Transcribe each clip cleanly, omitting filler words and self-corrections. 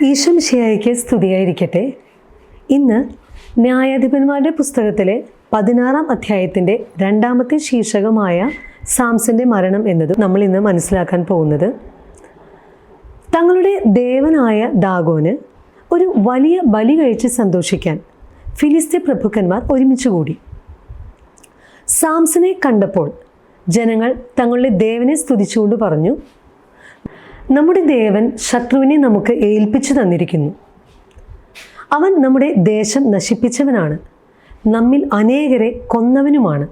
ഈശോ മിശിഹായ്ക്ക് സ്തുതിയായിരിക്കട്ടെ. ഇന്ന് ന്യായാധിപന്മാരുടെ പുസ്തകത്തിലെ 16-ാം അധ്യായത്തിൻ്റെ 2-ാമത്തെ ശീർഷകമായ സാംസന്റെ മരണം എന്നത് നമ്മൾ ഇന്ന് മനസ്സിലാക്കാൻ പോകുന്നത്. തങ്ങളുടെ ദേവനായ ദാഗോന് ഒരു വലിയ ബലി കഴിച്ച് സന്തോഷിക്കാൻ ഫിലിസ്ത്യ പ്രഭുക്കന്മാർ ഒരുമിച്ച് കൂടി. സാംസനെ കണ്ടപ്പോൾ ജനങ്ങൾ തങ്ങളുടെ ദേവനെ സ്തുതിച്ചുകൊണ്ട് പറഞ്ഞു, നമ്മുടെ ദേവൻ ശത്രുവിനെ നമുക്ക് ഏൽപ്പിച്ചു തന്നിരിക്കുന്നു. അവൻ നമ്മുടെ ദേശം നശിപ്പിച്ചവനാണ്, നമ്മിൽ അനേകരെ കൊന്നവനുമാണ്.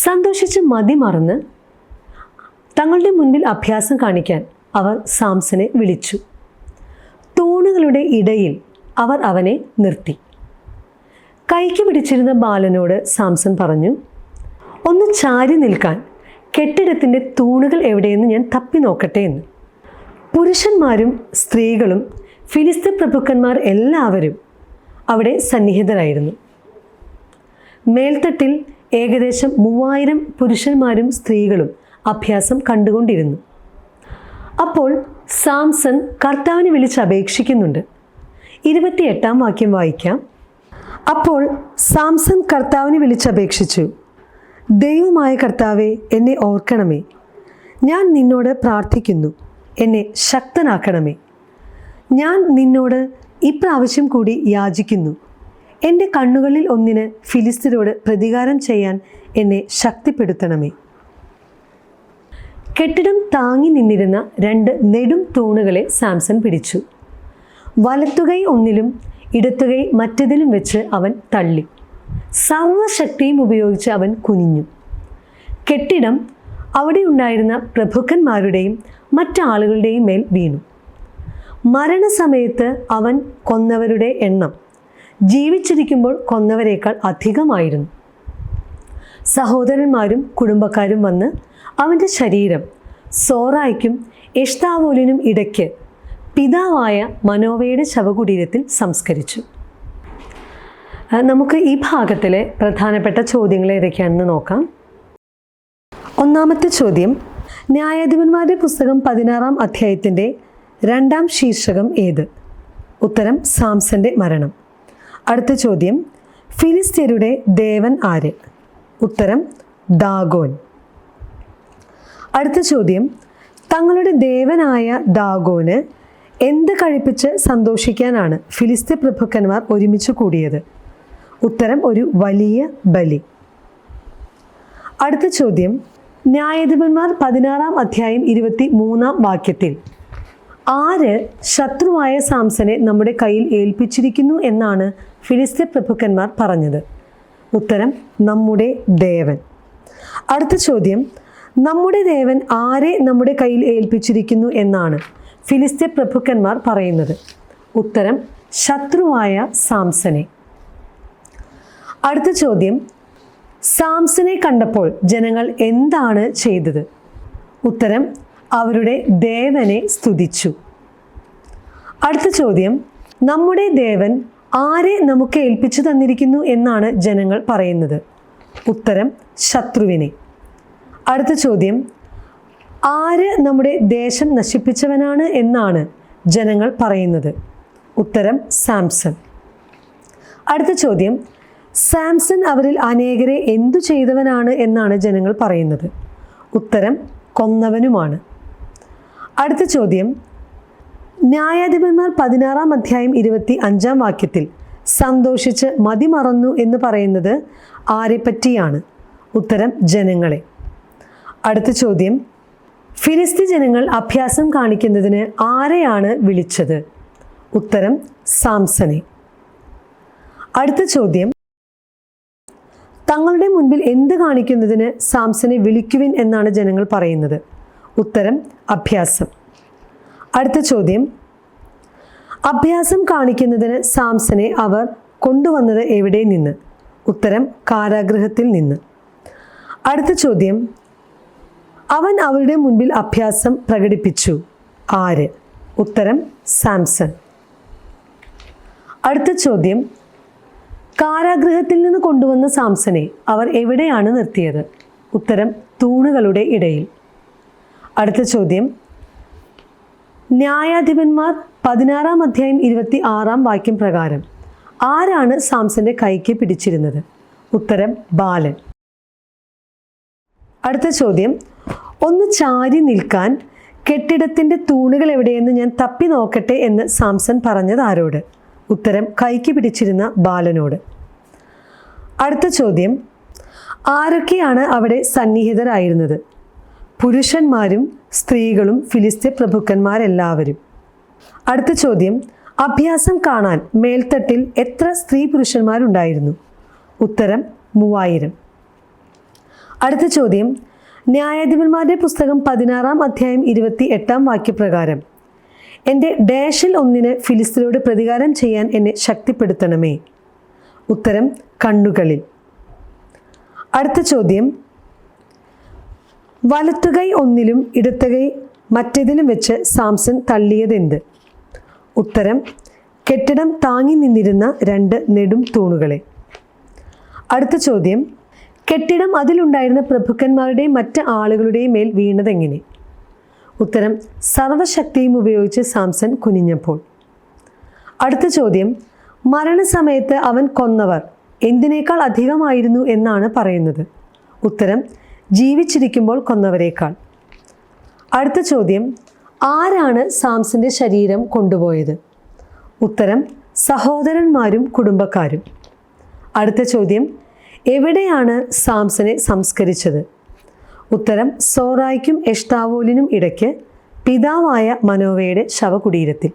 സന്തോഷിച്ച് മതിമറന്ന് തങ്ങളുടെ മുൻപിൽ അഭ്യാസം കാണിക്കാൻ അവർ സാംസനെ വിളിച്ചു. തൂണുകളുടെ ഇടയിൽ അവർ അവനെ നിർത്തി. കൈക്ക് പിടിച്ചിരുന്ന ബാലനോട് സാംസൺ പറഞ്ഞു, ഒന്ന് ചാരി നിൽക്കാൻ കെട്ടിടത്തിൻ്റെ തൂണുകൾ എവിടെയെന്ന് ഞാൻ തപ്പി നോക്കട്ടെ എന്ന്. പുരുഷന്മാരും സ്ത്രീകളും ഫിലിസ്ത്യ പ്രഭുക്കന്മാർ എല്ലാവരും അവിടെ സന്നിഹിതരായിരുന്നു. മേൽത്തട്ടിൽ ഏകദേശം 3000 പുരുഷന്മാരും സ്ത്രീകളും അഭ്യാസം കണ്ടുകൊണ്ടിരുന്നു. അപ്പോൾ സാംസൺ കർത്താവിനെ വിളിച്ചപേക്ഷിക്കുന്നുണ്ട്. 28-ാം വാക്യം വായിക്കാം. അപ്പോൾ സാംസൺ കർത്താവിനെ വിളിച്ചപേക്ഷിച്ചു, ദൈവമായ കർത്താവേ, എന്നെ ഓർക്കണമേ. ഞാൻ നിന്നോട് പ്രാർത്ഥിക്കുന്നു, എന്നെ ശക്തനാക്കണമേ. ഞാൻ നിന്നോട് ഇപ്രാവശ്യം കൂടി യാചിക്കുന്നു, എൻ്റെ കണ്ണുകളിൽ ഒന്നിന് ഫിലിസ്ത്യരോട് പ്രതികാരം ചെയ്യാൻ എന്നെ ശക്തിപ്പെടുത്തണമേ. കെട്ടിടം താങ്ങി നിന്നിരുന്ന 2 നെടും തൂണുകളെ സാംസൺ പിടിച്ചു. വലത്തുകൈ ഒന്നിലും ഇടത്തുകൈ മറ്റതിലും വെച്ച് അവൻ തള്ളി. സർവശക്തിയും ഉപയോഗിച്ച് അവൻ കുനിഞ്ഞു. കെട്ടിടം അവിടെ ഉണ്ടായിരുന്ന പ്രഭുക്കന്മാരുടെയും മറ്റാളുകളുടെയും മേൽ വീണു. മരണസമയത്ത് അവൻ കൊന്നവരുടെ എണ്ണം ജീവിച്ചിരിക്കുമ്പോൾ കൊന്നവരേക്കാൾ അധികമായിരുന്നു. സഹോദരന്മാരും കുടുംബക്കാരും വന്ന് അവൻ്റെ ശരീരം സോറായ്ക്കും എഷ്താവോലിനും ഇടയ്ക്ക് പിതാവായ മനോവയുടെ ശവകുടീരത്തിൽ സംസ്കരിച്ചു. നമുക്ക് ഈ ഭാഗത്തിലെ പ്രധാനപ്പെട്ട ചോദ്യങ്ങൾ ഏതൊക്കെയാണെന്ന് നോക്കാം. ഒന്നാമത്തെ ചോദ്യം, ന്യായാധിപന്മാരുടെ പുസ്തകം 16-ാം അധ്യായത്തിൻ്റെ 2-ാം ശീർഷകം ഏത്? ഉത്തരം സാംസന്റെ മരണം. അടുത്ത ചോദ്യം, ഫിലിസ്ത്യരുടെ ദേവൻ ആര്? ഉത്തരം ദാഗോൻ. അടുത്ത ചോദ്യം, തങ്ങളുടെ ദേവനായ ദാഗോന് എന്ത് കഴിപ്പിച്ച് സന്തോഷിക്കാനാണ് ഫിലിസ്ത്യ പ്രഭുക്കന്മാർ ഒരുമിച്ച് കൂടിയത്? ഉത്തരം ഒരു വലിയ ബലി. അടുത്ത ചോദ്യം, ന്യായാധിപന്മാർ 16-ാം അധ്യായം 23-ാം വാക്യത്തിൽ ആര് ശത്രുവായ സാംസനെ നമ്മുടെ കയ്യിൽ ഏൽപ്പിച്ചിരിക്കുന്നു എന്നാണ് ഫിലിസ്ത്യ പ്രഭുക്കന്മാർ പറഞ്ഞത്? ഉത്തരം നമ്മുടെ ദേവൻ. അടുത്ത ചോദ്യം, നമ്മുടെ ദേവൻ ആരെ നമ്മുടെ കയ്യിൽ ഏൽപ്പിച്ചിരിക്കുന്നു എന്നാണ് ഫിലിസ്ത്യ പ്രഭുക്കന്മാർ പറയുന്നത്? ഉത്തരം ശത്രുവായ സാംസനെ. അടുത്ത ചോദ്യം, സാംസനെ കണ്ടപ്പോൾ ജനങ്ങൾ എന്താണ് ചെയ്തത്? ഉത്തരം അവരുടെ ദേവനെ സ്തുതിച്ചു. അടുത്ത ചോദ്യം, നമ്മുടെ ദേവൻ ആരെ നമുക്ക് ഏൽപ്പിച്ചു തന്നിരിക്കുന്നു എന്നാണ് ജനങ്ങൾ പറയുന്നത്? ഉത്തരം ശത്രുവിനെ. അടുത്ത ചോദ്യം, ആര് നമ്മുടെ ദേശം നശിപ്പിച്ചവനാണ് എന്നാണ് ജനങ്ങൾ പറയുന്നത്? ഉത്തരം സാംസൺ. അടുത്ത ചോദ്യം, സാംസൺ അവരിൽ അനേകരെ എന്തു ചെയ്തവനാണ് എന്നാണ് ജനങ്ങൾ പറയുന്നത്? ഉത്തരം കൊന്നവനുമാണ്. അടുത്ത ചോദ്യം, ന്യായാധിപന്മാർ 16-ാം അധ്യായം 25-ാം വാക്യത്തിൽ സന്തോഷിച്ച് മതിമറന്നു എന്ന് പറയുന്നത് ആരെപ്പറ്റിയാണ്? ഉത്തരം ജനങ്ങളെ. അടുത്ത ചോദ്യം, ഫിലിസ്ത്യ ജനങ്ങൾ അഭ്യാസം കാണിക്കുന്നതിന് ആരെയാണ് വിളിച്ചത്? ഉത്തരം സാംസനെ. അടുത്ത ചോദ്യം, തങ്ങളുടെ മുൻപിൽ എന്ത് കാണിക്കുന്നതിന് സാംസനെ വിളിക്കുവിൻ എന്നാണ് ജനങ്ങൾ പറയുന്നത്? ഉത്തരം അഭ്യാസം. അടുത്ത ചോദ്യം, അഭ്യാസം കാണിക്കുന്നതിന് സാംസനെ അവർ കൊണ്ടുവന്നത് എവിടെ നിന്ന്? ഉത്തരം കാരാഗൃഹത്തിൽ നിന്ന്. അടുത്ത ചോദ്യം, അവൻ അവരുടെ മുൻപിൽ അഭ്യാസം പ്രകടിപ്പിച്ചു. ആര്? ഉത്തരം സാംസൺ. അടുത്ത ചോദ്യം, കാരാഗൃഹത്തിൽ നിന്ന് കൊണ്ടുവന്ന സാംസനെ അവർ എവിടെയാണ് നിർത്തിയത്? ഉത്തരം തൂണുകളുടെ ഇടയിൽ. അടുത്ത ചോദ്യം, ന്യായാധിപന്മാർ 16 അധ്യായം 26 പ്രകാരം ആരാണ് സാംസന്റെ കൈക്ക് പിടിച്ചിരുന്നത്? ഉത്തരം ബാലൻ. അടുത്ത ചോദ്യം, ഒന്ന് ചാരി നിൽക്കാൻ കെട്ടിടത്തിന്റെ തൂണുകൾ എവിടെയെന്ന് ഞാൻ തപ്പി നോക്കട്ടെ എന്ന് സാംസൺ പറഞ്ഞത് ആരോട്? ഉത്തരം കൈക്ക് പിടിച്ചിരുന്ന ബാലനോട്. അടുത്ത ചോദ്യം, ആരൊക്കെയാണ് അവിടെ സന്നിഹിതരായിരുന്നത്? പുരുഷന്മാരും സ്ത്രീകളും ഫിലിസ്ത്യ പ്രഭുക്കന്മാരെല്ലാവരും. അടുത്ത ചോദ്യം, അഭ്യാസം കാണാൻ മേൽത്തട്ടിൽ എത്ര സ്ത്രീ പുരുഷന്മാരുണ്ടായിരുന്നു? ഉത്തരം 3000. അടുത്ത ചോദ്യം, ന്യായാധിപന്മാരുടെ പുസ്തകം 16 അധ്യായം 28 പ്രകാരം എൻ്റെ ഡാഷിൽ ഒന്നിന് ഫിലിസ്ത്യരോട് പ്രതികാരം ചെയ്യാൻ എന്നെ ശക്തിപ്പെടുത്തണമേ. ഉത്തരം കണ്ണുകളിൽ. അടുത്ത ചോദ്യം, വലത്തുകൈ ഒന്നിലും ഇടത്തുകൈ മറ്റേതിലും വെച്ച് സാംസൺ തള്ളിയതെന്ത്? ഉത്തരം കെട്ടിടം താങ്ങി നിന്നിരുന്ന 2 നെടും തൂണുകളെ. അടുത്ത ചോദ്യം, കെട്ടിടം അതിലുണ്ടായിരുന്ന പ്രഭുക്കന്മാരുടെയും മറ്റ് ആളുകളുടെയും മേൽ വീണതെങ്ങനെ? ഉത്തരം സർവശക്തിയും ഉപയോഗിച്ച് സാംസൺ കുനിഞ്ഞപ്പോൾ. അടുത്ത ചോദ്യം, മരണസമയത്ത് അവൻ കൊന്നവർ എന്തിനേക്കാൾ അധികമായിരുന്നു എന്നാണ് പറയുന്നത്? ഉത്തരം ജീവിച്ചിരിക്കുമ്പോൾ കൊന്നവരേക്കാൾ. അടുത്ത ചോദ്യം, ആരാണ് സാംസന്റെ ശരീരം കൊണ്ടുപോയത്? ഉത്തരം സഹോദരന്മാരും കുടുംബക്കാരും. അടുത്ത ചോദ്യം, എവിടെയാണ് സാംസനെ സംസ്കരിച്ചത്? ഉത്തരം സോറായ്ക്കും എഷ്താവോലിനും ഇടയ്ക്ക് പിതാവായ മനോവയുടെ ശവകുടീരത്തിൽ.